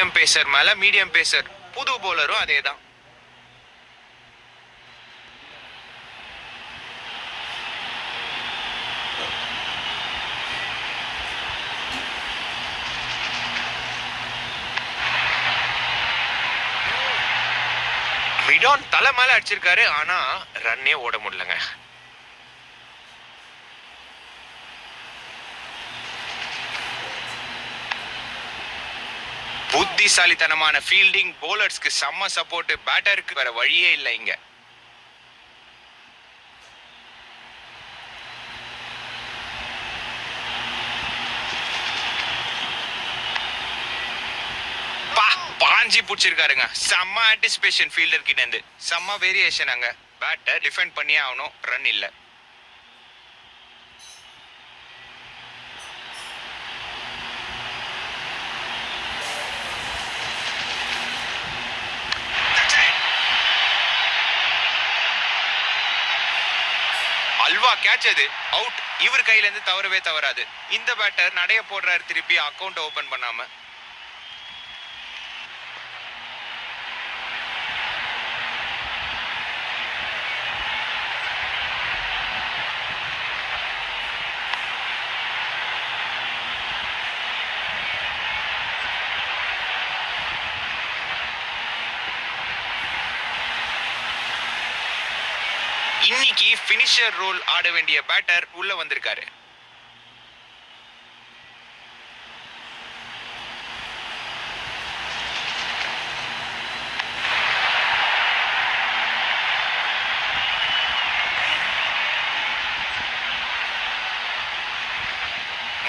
Medium pacer மேல medium pacer. புது போலரும் அதேதான். மிடான் தலை மேல அடிச்சிருக்காரு, ஆனா ரன்னே ஓட முடியலங்க. புத்திசாலித்தனமான ஃபீல்டிங், போலர்ஸ்க்கு செம்ம சப்போர்ட், பேட்டருக்கு வேற வழியே இல்லை இங்க. பாஞ்சி புடிச்சிருக்காருங்க. செம்ம ஆன்டிசிபேஷன் ஃபீல்டர் கிட்ட இருந்து, செம்ம வேரியேஷன். அங்க பேட்டர் டிஃபெண்ட் பண்ணியே ஆகணும், ரன் இல்ல. அல்வா கேட்ச் அது, அவுட். இவர் கையில இருந்து தவறவே தவறாது. இந்த பேட்டர் நடைய போடுறாரு திருப்பி, அக்கவுண்ட் ஓபன் பண்ணாம. இன்னைக்கு பினிஷர் ரோல் ஆட வேண்டிய பேட்டர் உள்ள வந்திருக்காரு.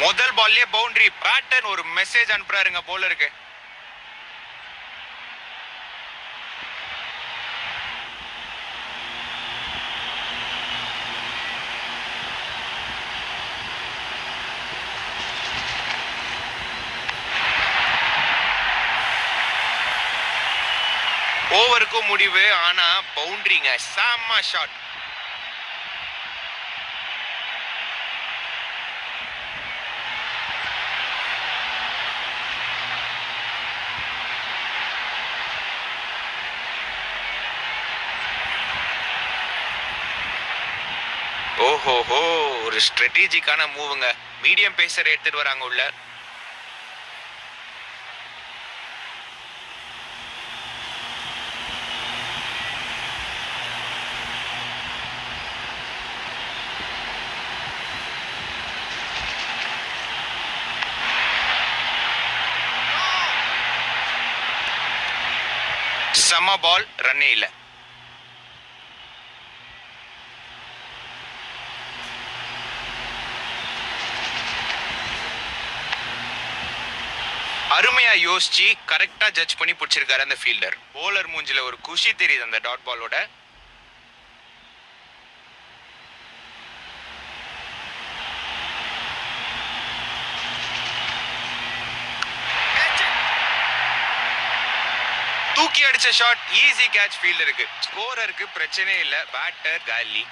முதல் பால்லே பவுண்டரி. பேட்டர் ஒரு மெசேஜ் அனுப்புறாருங்க போலருக்கு. ஓவருக்கும் முடிவு, ஆனா பவுண்டரிங்க. செம்ம ஷாட். ஓஹோஹோ, ஒரு ஸ்ட்ராட்டஜிக்கான மூவுங்க. மீடியம் பேசர் எடுத்துட்டு வராங்க உள்ள. செம்ம பால், ரன்னே இல்ல. அருமையா யோசிச்சு கரெக்டா ஜட்ஜ் பண்ணி பிடிச்சிருக்காரு அந்த ஃபீல்டர். போலர் மூஞ்சில ஒரு குஷி தெரியுது அந்த டாட் பாலோட. தூக்கி அடிச்ச ஷாட், ஈஸி கேட்ச் ஃபீல்டருக்கு. ஸ்கோரருக்கு பிரச்சனை இல்ல, பேட்டர் காலி.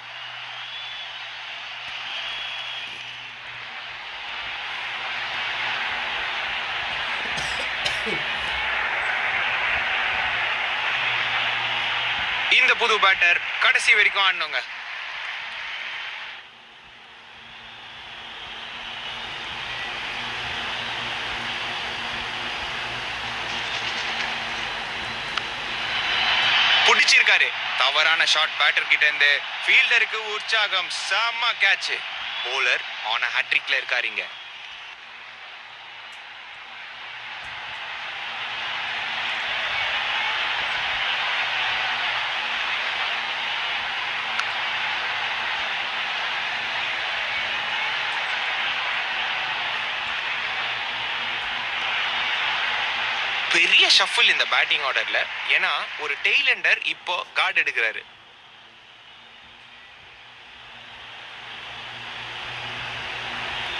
இந்த புது பேட்டர் கடைசி வரைக்கும் ஆடணுங்க. பிடிச்சிருக்காரு. தவறான ஷாட் பேட்டர் கிட்ட இருந்து. ஃபீல்டருக்கு உற்சாகம். செம்ம கேட்ச். போலர் ஆன் ஹேட்ரிக்ல இருக்காருங்க. பெரிய ஷஃபிள் இந்த பேட்டிங் ஆர்டர்ல. ஏன்னா ஒரு டெய்லண்டர் இப்போ கார்டு எடுக்கிறாரு.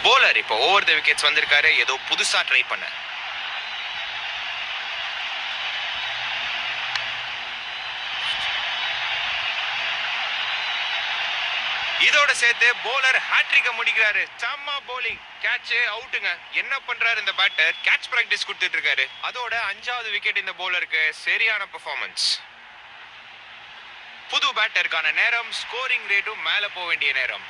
போலர் இப்போ ஓவர் தி விக்கெட்ஸ் வந்திருக்காரு, ஏதோ புதுசா ட்ரை பண்ண. இதோட சேர்த்து போலர் ஹாட்ரிக்க முடிக்கிறாரு. செம்ம போலிங், கேட்ச் அவுட்டுங்க. என்ன பண்றாரு இந்த பேட்டர்? கேட்ச் பிராக்டிஸ் கொடுத்துட்டு இருக்காரு. அதோட 5வது விக்கெட் இந்த போலருக்கு. சரியான பெர்ஃபார்மன்ஸ். புது பேட்டருக்கான நேரம், ஸ்கோரிங் ரேட்டும் மேல போக வேண்டிய நேரம்.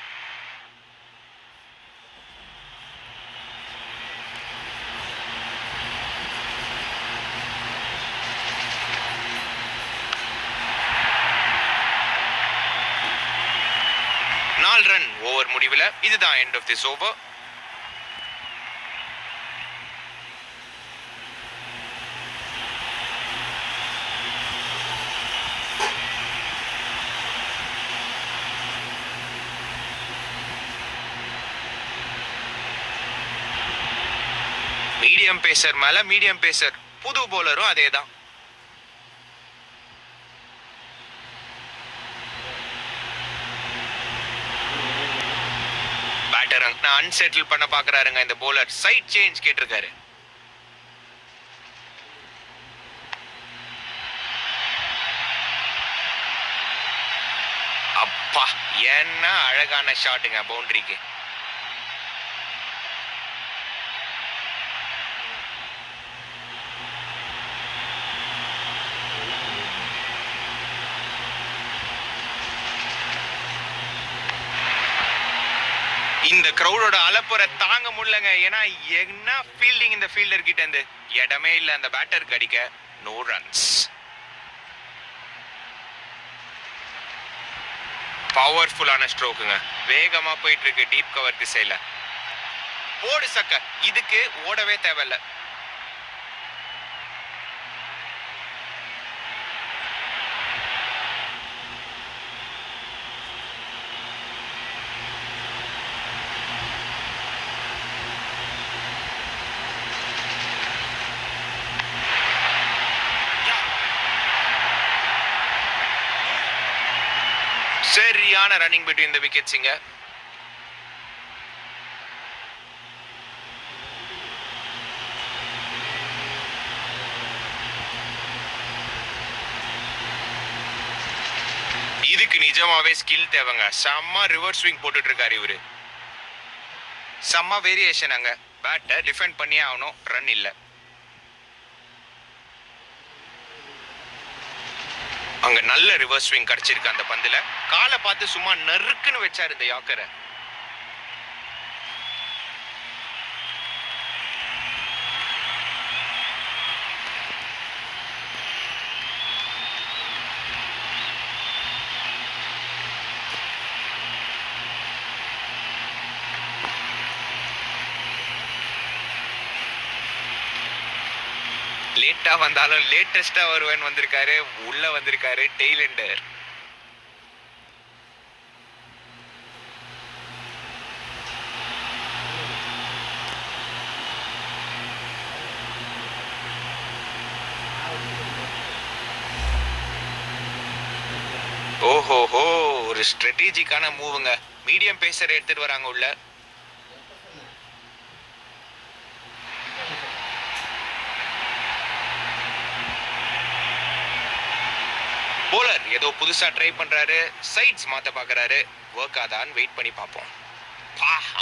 ரன் ஓவர் முடிவில். இதுதான் end of this over. Medium pacer மேல மீடியம் பேசர். புது போலரும் அதேதான். அன்செட்டில் பண்ண பாக்குறாருங்க இந்த போலர். சைட் சேஞ்ச் கேட்டிருக்காரு. அப்பா என்ன அழகான ஷாட்டுங்க பவுண்டரிக்கு. இந்த கிரௌடோட அலப்புற தாங்க முடியலங்க. ஏன்னா என்ன ஃபீல்டிங் இந்த ஃபீல்டர் கிட்ட இருந்து. இடமே இல்ல அந்த பேட்டருக்கு அடிக்க. No runs. பவர்ஃபுல்லான ஸ்ட்ரோக்குங்க. வேகமா போயிட்டு இருக்கு டீப் கவர் திசையில. போடு சக்க. இதுக்கு ஓடவே தேவையில்ல. சரியான ரன்னிங் பிட்வீன் தி விக்கெட்ஸ்ங்க. இதுக்கு நிஜமாவே ஸ்கில் தேவைங்க. செம்ம ரிவர்ஸ் ஸ்விங் போட்டுட்டு இருக்காரு இவரு. செம்ம வேரியேஷன். அங்க பேட்டை டிஃபெண்ட் பண்ணியே ஆகணும். ரன் இல்ல. அங்க நல்ல ரிவர்ஸ் ஸ்விங் கிடைச்சிருக்கு அந்த பந்துல. காலை பார்த்து சும்மா நறுக்குன்னு வச்சாரு இந்த யாக்கரை. லேட்டா வந்தாலும் லேட்டஸ்டா வருவேன் வந்திருக்காரு. உள்ள வந்திருக்காரு டெய்லண்டர். ஓஹோஹோ, ஒரு ஸ்ட்ராட்டஜிக்கான மூவுங்க. மீடியம் பேசர் எடுத்துட்டு வராங்க உள்ள. போலர் ஏதோ புதுசா ட்ரை பண்றாரு. சைட்ஸ் மாத்த பாக்குறாரு. வொர்க் ஆதான்னு வெயிட் பண்ணி பார்ப்போம்.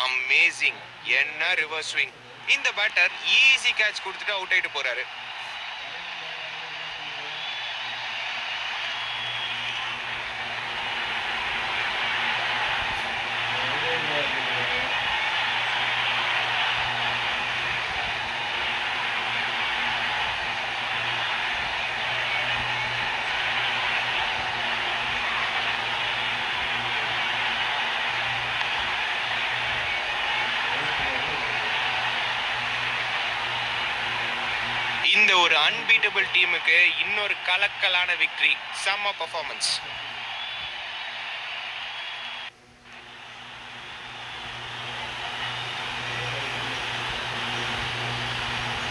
அமேசிங். என்ன ரிவர்ஸ் ஸ்விங். இந்த பேட்டர் ஈஸி கேட்ச் கொடுத்துட்டு அவுட் ஆயிட்டு போறாரு. இந்த ஒரு அன்பீட்டபிள் டீமுக்கு இன்னொரு கலக்கலான விக்டரி. செம்ம பெர்ஃபார்மன்ஸ்.